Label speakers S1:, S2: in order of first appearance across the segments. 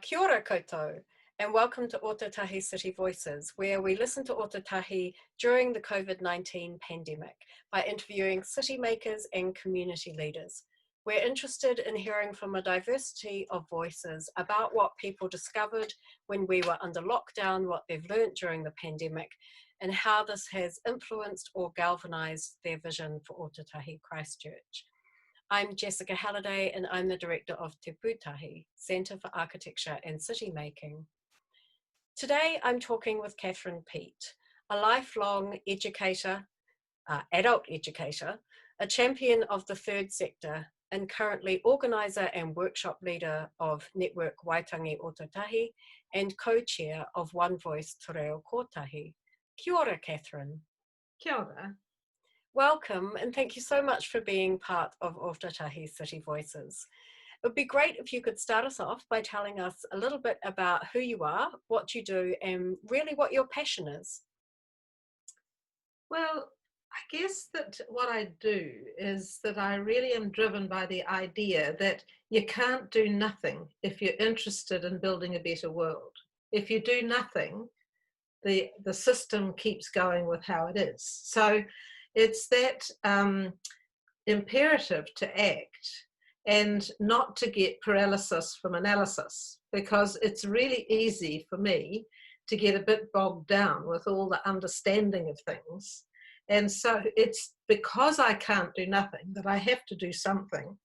S1: Kia ora koutou, and welcome to Ōtautahi City Voices, where we listen to Ōtautahi during the COVID-19 pandemic by interviewing city makers and community leaders. We're interested in hearing from a diversity of voices about what people discovered when we were under lockdown, what they've learnt during the pandemic, and how this has influenced or galvanised their vision for Ōtautahi Christchurch. I'm Jessica Halliday, and I'm the director of Te Pūtahi, Centre for Architecture and City Making. Today, I'm talking with Katherine Peet, a lifelong educator, adult educator, a champion of the third sector, and currently organiser and workshop leader of Network Waitangi Ōtautahi and co-chair of One Voice Te Reo Kotahi. Kia ora, Katherine.
S2: Kia ora.
S1: Welcome, and thank you so much for being part of Ōtautahi City Voices. It would be great if you could start us off by telling us a little bit about who you are, what you do, and really what your passion is.
S2: Well, I guess that what I do is that I really am driven by the idea that you can't do nothing if you're interested in building a better world. If you do nothing, the system keeps going with how it is. So it's that imperative to act and not to get paralysis from analysis, because it's really easy for me to get a bit bogged down with all the understanding of things. And so it's because I can't do nothing that I have to do something.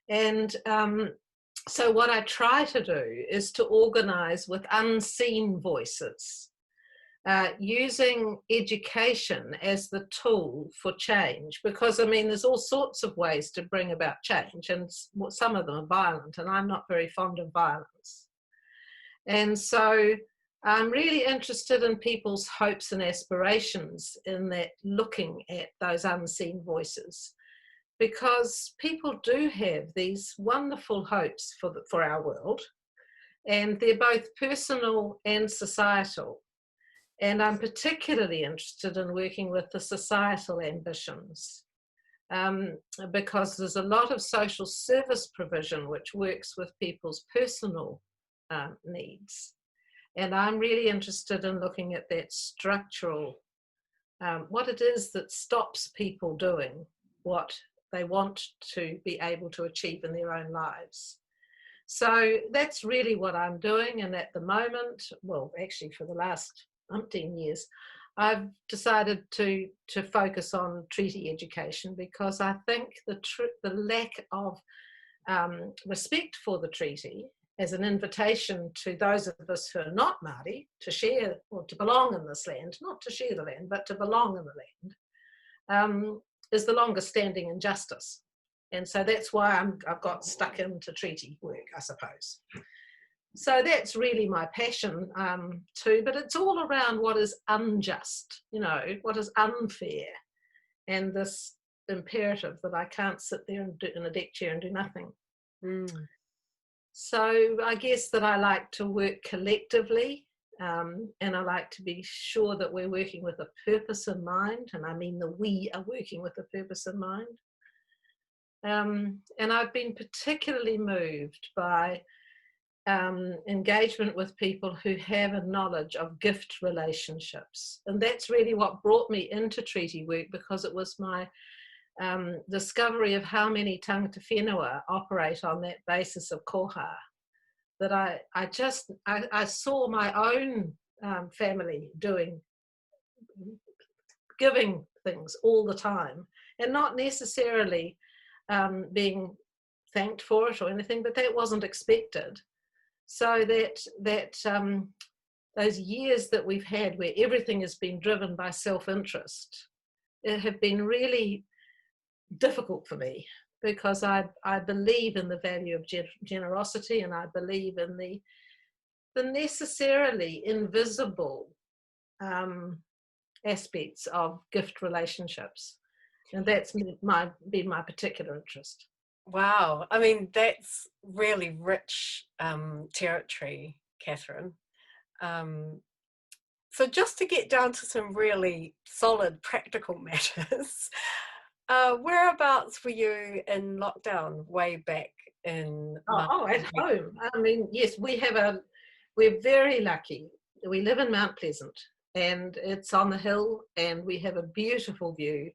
S2: And so what I try to do is to organise with unseen voices, using education as the tool for change, because I mean there's all sorts of ways to bring about change, and some of them are violent, and I'm not very fond of violence. And so I'm really interested in people's hopes and aspirations in that, looking at those unseen voices, because people do have these wonderful hopes for our world, and they're both personal and societal. And I'm particularly interested in working with the societal ambitions, because there's a lot of social service provision which works with people's personal needs. And I'm really interested in looking at that structural, what it is that stops people doing what they want to be able to achieve in their own lives. So that's really what I'm doing. And at the moment, well, actually for the last umpteen years, I've decided to focus on treaty education, because I think the lack of respect for the treaty as an invitation to those of us who are not Māori to share or to belong in this land, not to share the land, but to belong in the land, is the longest standing injustice. And so that's why I've got stuck into treaty work, I suppose. So that's really my passion too, but it's all around what is unjust, what is unfair, and this imperative that I can't sit there in a deck chair and do nothing. So I guess that I like to work collectively, and I like to be sure that we're working with a purpose in mind, and I mean that we are working with a purpose in mind. And I've been particularly moved by engagement with people who have a knowledge of gift relationships. And that's really what brought me into treaty work, because it was my discovery of how many tangata whenua operate on that basis of koha, that I saw my own family giving things all the time, and not necessarily being thanked for it or anything, but that wasn't expected. So that those years that we've had where everything has been driven by self-interest, it have been really difficult for me, because I believe in the value of generosity, and I believe in the necessarily invisible aspects of gift relationships. And that's been my particular interest.
S1: Wow, I mean, that's really rich territory, Katherine. So just to get down to some really solid practical matters, Whereabouts were you in lockdown way back in March?
S2: At home. I mean, yes, we're very lucky. We live in Mount Pleasant and it's on the hill and we have a beautiful view.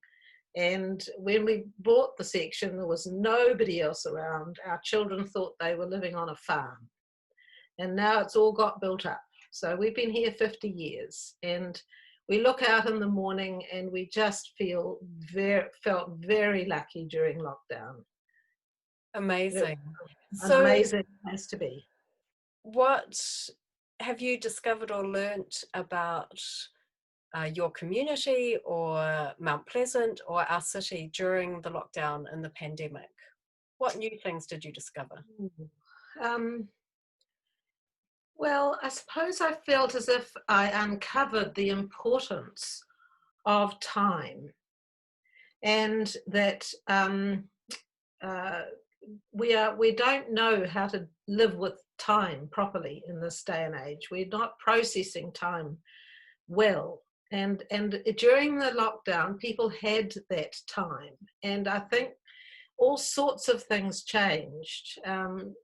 S2: And when we bought the section, there was nobody else around. Our children thought they were living on a farm. And now it's all got built up. So we've been here 50 years and we look out in the morning and we just felt very lucky during lockdown.
S1: Amazing.
S2: An amazing place to be.
S1: What have you discovered or learnt about your community or Mount Pleasant or our city during the lockdown and the pandemic? What new things did you discover?
S2: Well, I suppose I felt as if I uncovered the importance of time and that we don't know how to live with time properly in this day and age. We're not processing time well. And during the lockdown, people had that time. And I think all sorts of things changed.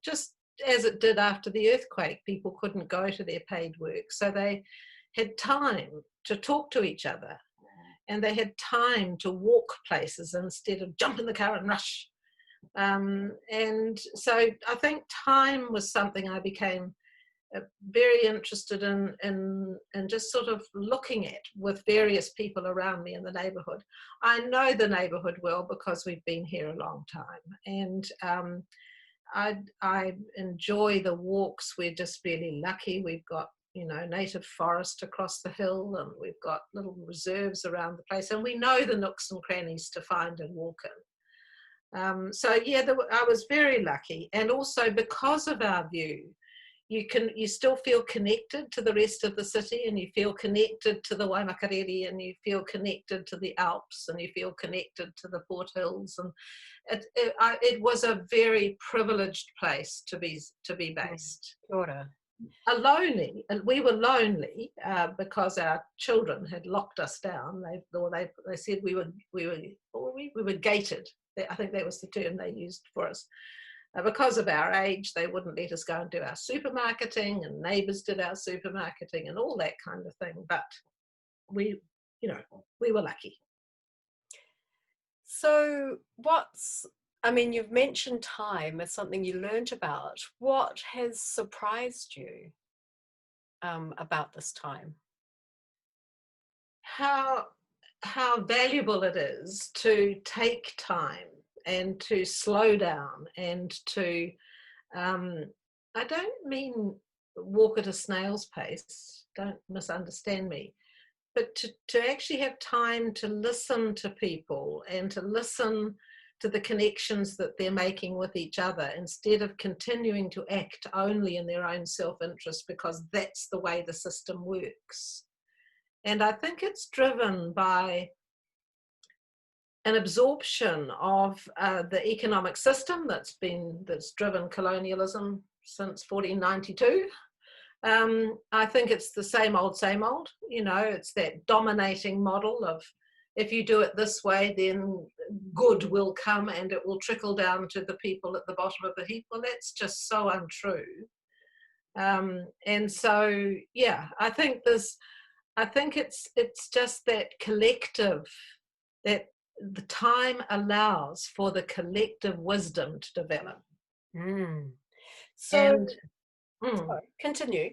S2: Just as it did after the earthquake, people couldn't go to their paid work. So they had time to talk to each other and they had time to walk places instead of jump in the car and rush. And so I think time was something I became very interested in just sort of looking at with various people around me in the neighbourhood. I know the neighbourhood well because we've been here a long time, and I enjoy the walks. We're just really lucky. We've got, you know, native forest across the hill, and we've got little reserves around the place, and we know the nooks and crannies to find and walk in. So yeah, I was very lucky, and also because of our view, you still feel connected to the rest of the city, and you feel connected to the Waimakariri, and you feel connected to the Alps, and you feel connected to the Port Hills, and it was a very privileged place to be based.
S1: Kia
S2: Lonely, and we were lonely because our children had locked us down. They said we were gated. I think that was the term they used for us. Because of our age, they wouldn't let us go and do our supermarketing, and neighbours did our supermarketing and all that kind of thing. But we were lucky.
S1: So you've mentioned time as something you learnt about. What has surprised you about this time?
S2: How valuable it is to take time and to slow down and to, I don't mean walk at a snail's pace, don't misunderstand me, but to actually have time to listen to people and to listen to the connections that they're making with each other instead of continuing to act only in their own self-interest because that's the way the system works. And I think it's driven by an absorption of the economic system that's driven colonialism since 1492. I think it's the same old, you know, it's that dominating model of if you do it this way, then good will come and it will trickle down to the people at the bottom of the heap. Well, that's just so untrue. And so, yeah, I think it's just that collective, that the time allows for the collective wisdom to develop.
S1: Sorry, continue.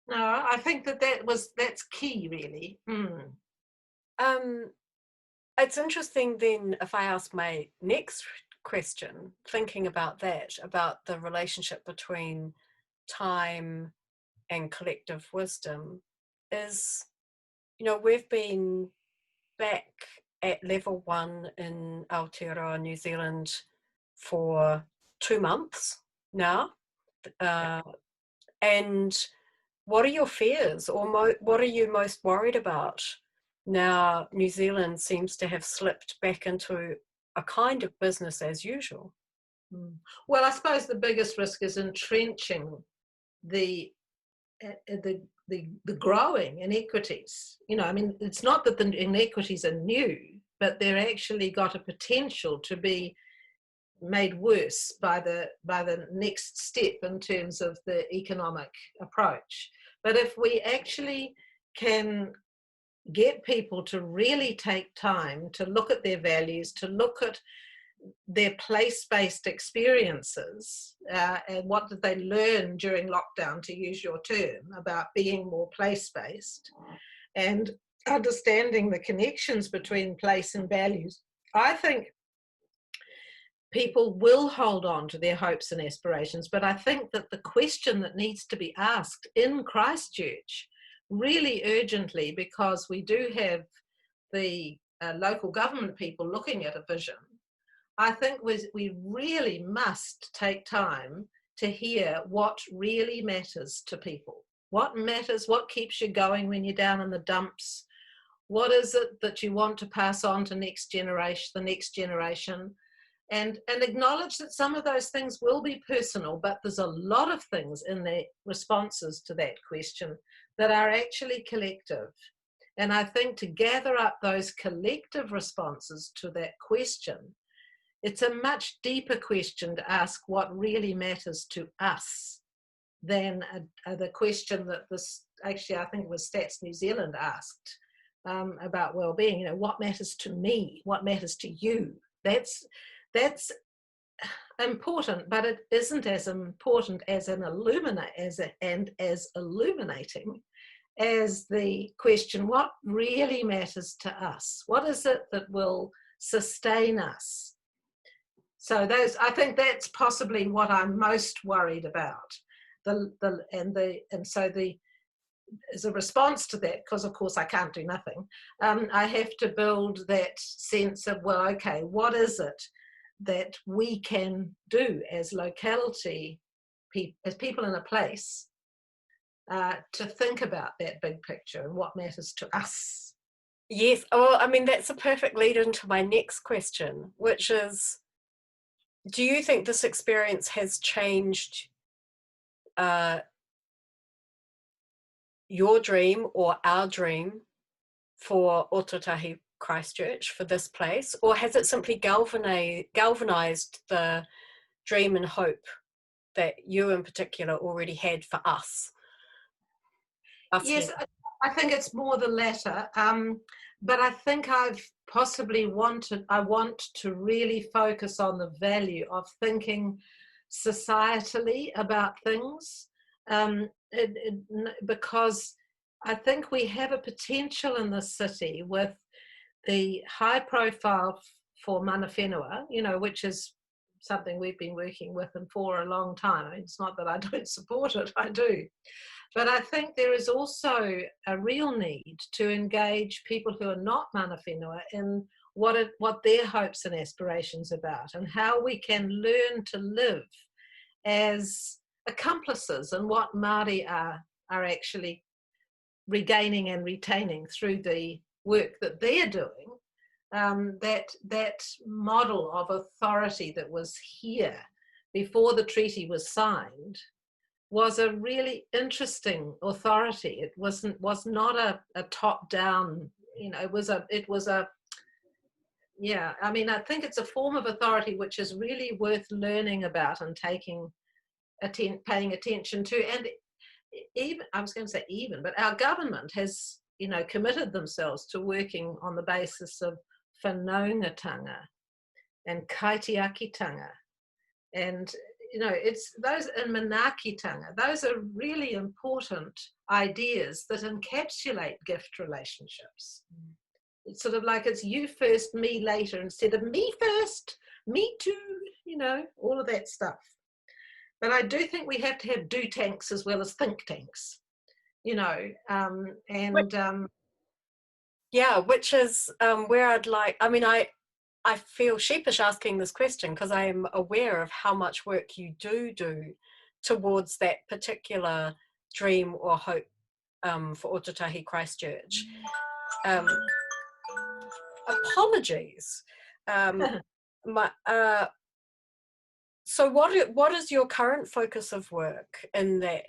S2: No, I think that's key, really.
S1: It's interesting then, if I ask my next question, thinking about that, about the relationship between time and collective wisdom, is, you know, we've been back at level 1 in Aotearoa, New Zealand for 2 months now. And what are your fears, or what are you most worried about now New Zealand seems to have slipped back into a kind of business as usual?
S2: Well, I suppose the biggest risk is entrenching the growing inequities. You know, I mean, it's not that the inequities are new, but they're actually got a potential to be made worse by the next step in terms of the economic approach. But if we actually can get people to really take time to look at their values, to look at their place-based experiences, and what did they learn during lockdown, to use your term, about being more place-based, and understanding the connections between place and values, I think people will hold on to their hopes and aspirations. But I think that the question that needs to be asked in Christchurch really urgently, because we do have the local government people looking at a vision, I think we really must take time to hear what really matters to people. What matters, what keeps you going when you're down in the dumps? What is it that you want to pass on to the next generation? And acknowledge that some of those things will be personal, but there's a lot of things in the responses to that question that are actually collective. And I think to gather up those collective responses to that question, it's a much deeper question to ask what really matters to us than the question that actually I think it was Stats New Zealand asked about well-being. You know, what matters to me? What matters to you? That's important, but it isn't as important as as illuminating as the question, what really matters to us? What is it that will sustain us? So I think that's possibly what I'm most worried about. As a response to that, because of course I can't do nothing, I have to build that sense of, well, okay, what is it that we can do as locality, as people in a place, to think about that big picture and what matters to us.
S1: Yes, oh, I mean, that's a perfect lead into my next question, which is, do you think this experience has changed your dream or our dream for Ōtautahi Christchurch, for this place, or has it simply galvanized the dream and hope that you in particular already had for us?
S2: Yes, I think it's more the latter, but I think I want to really focus on the value of thinking societally about things, because I think we have a potential in the city with the high profile for mana whenua, you know, which is something we've been working with and for a long time. I mean, it's not that I don't support it, I do. But I think there is also a real need to engage people who are not mana whenua in what their hopes and aspirations are about, and how we can learn to live as accomplices in what Māori are actually regaining and retaining through the work that they're doing. That model of authority that was here before the treaty was signed was a really interesting authority. It was not a top-down, you know, it was a yeah, I mean, I think it's a form of authority which is really worth learning about and paying attention to. And even, I was going to say even, but our government has, you know, committed themselves to working on the basis of whanaungatanga and kaitiakitanga, and you know, it's those in manakitanga, those are really important ideas that encapsulate gift relationships. It's sort of like it's you first, me later, instead of me first, me too, you know, all of that stuff. But I do think we have to have do tanks as well as think tanks, you know,
S1: yeah, which is where I'd like, I mean, I feel sheepish asking this question because I am aware of how much work you do towards that particular dream or hope for Ōtautahi Christchurch. Apologies. So what is your current focus of work in that,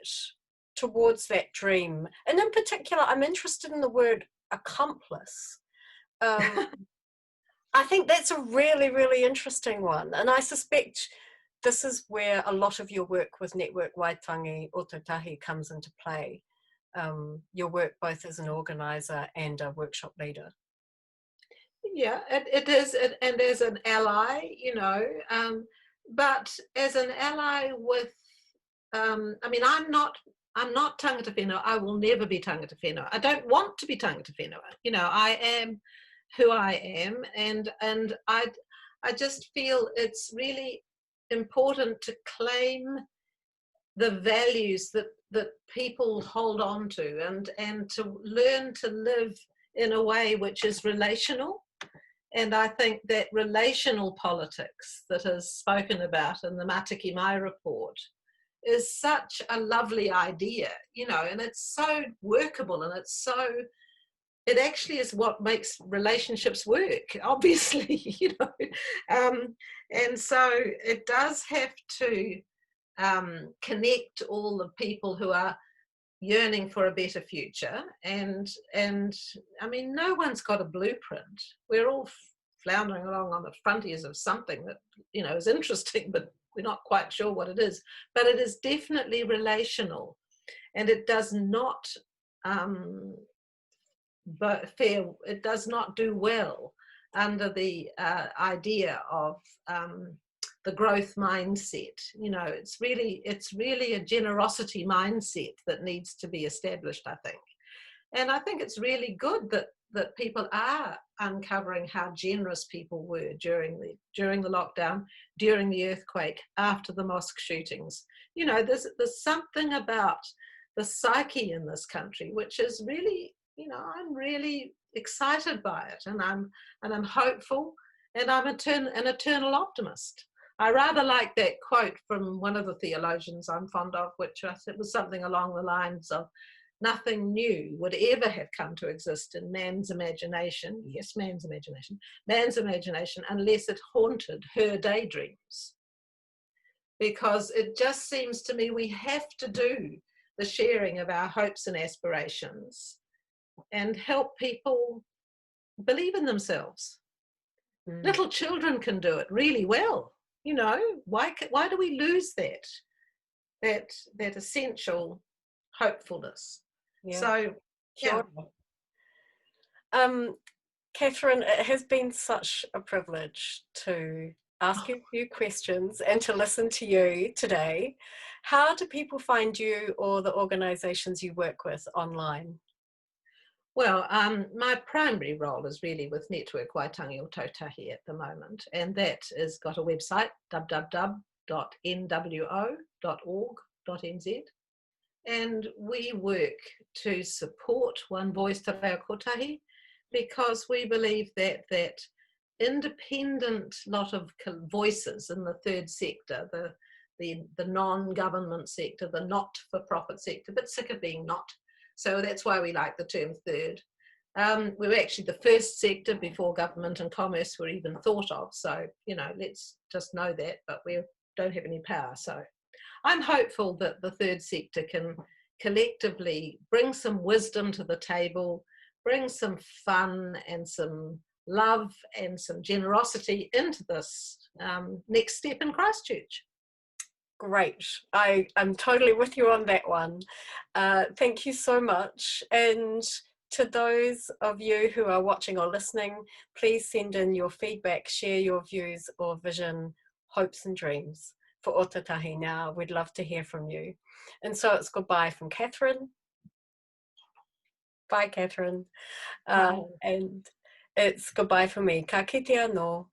S1: towards that dream? And in particular, I'm interested in the word accomplice. I think that's a really, really interesting one. And I suspect this is where a lot of your work with Network Waitangi Ōtautahi comes into play. Your work both as an organiser and a workshop leader.
S2: Yeah, it is, and as an ally, you know, but as an ally with, I mean, I'm not tangata whenua. I will never be tangata whenua. I don't want to be tangata whenua. You know, I am who I am, and I just feel it's really important to claim the values that people hold on to, and to learn to live in a way which is relational. And I think that relational politics that is spoken about in the Matiki Mai report is such a lovely idea, you know, and it's so workable, and it actually is what makes relationships work, obviously, you know. And so it does have to connect all the people who are yearning for a better future, and I mean, no one's got a blueprint. We're all floundering along on the frontiers of something that, you know, is interesting, but we're not quite sure what it is. But it is definitely relational, and it does not it does not do well under the idea of the growth mindset. You know, it's really a generosity mindset that needs to be established, I think. And I think it's really good that people are uncovering how generous people were during the lockdown, during the earthquake, after the mosque shootings. You know, there's something about the psyche in this country which is really, you know, I'm really excited by it, and I'm hopeful, and I'm an eternal optimist. I rather like that quote from one of the theologians I'm fond of, which I said was something along the lines of, nothing new would ever have come to exist in man's imagination, yes, man's imagination, unless it haunted her daydreams. Because it just seems to me we have to do the sharing of our hopes and aspirations and help people believe in themselves. Little children can do it really well. You know, why do we lose that essential hopefulness?
S1: Yeah.
S2: So, yeah.
S1: Katherine, it has been such a privilege to ask you a few questions and to listen to you today. How do people find you or the organisations you work with online?
S2: Well, my primary role is really with Network Waitangi Ōtautahi at the moment, and that has got a website, www.nwo.org.nz, and we work to support One Voice Te Reo Kotahi, because we believe that independent lot of voices in the third sector, the non-government sector, the not-for-profit sector, but sick of being not. So that's why we like the term third. We were actually the first sector before government and commerce were even thought of. So, you know, let's just know that, but we don't have any power. So I'm hopeful that the third sector can collectively bring some wisdom to the table, bring some fun and some love and some generosity into this next step in Christchurch.
S1: Great. I'm totally with you on that one. Thank you so much. And to those of you who are watching or listening, please send in your feedback, share your views or vision, hopes and dreams for Ōtautahi now. We'd love to hear from you. And so it's goodbye from Katherine. Bye, Katherine. And it's goodbye from me. Ka kite anō.